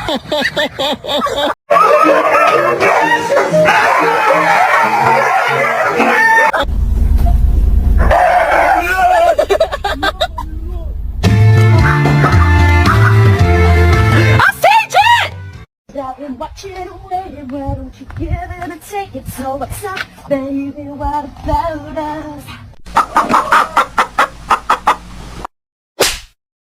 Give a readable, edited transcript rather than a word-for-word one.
I've been watching and waiting, why don't you give it a take it? So what's up, baby, what about us?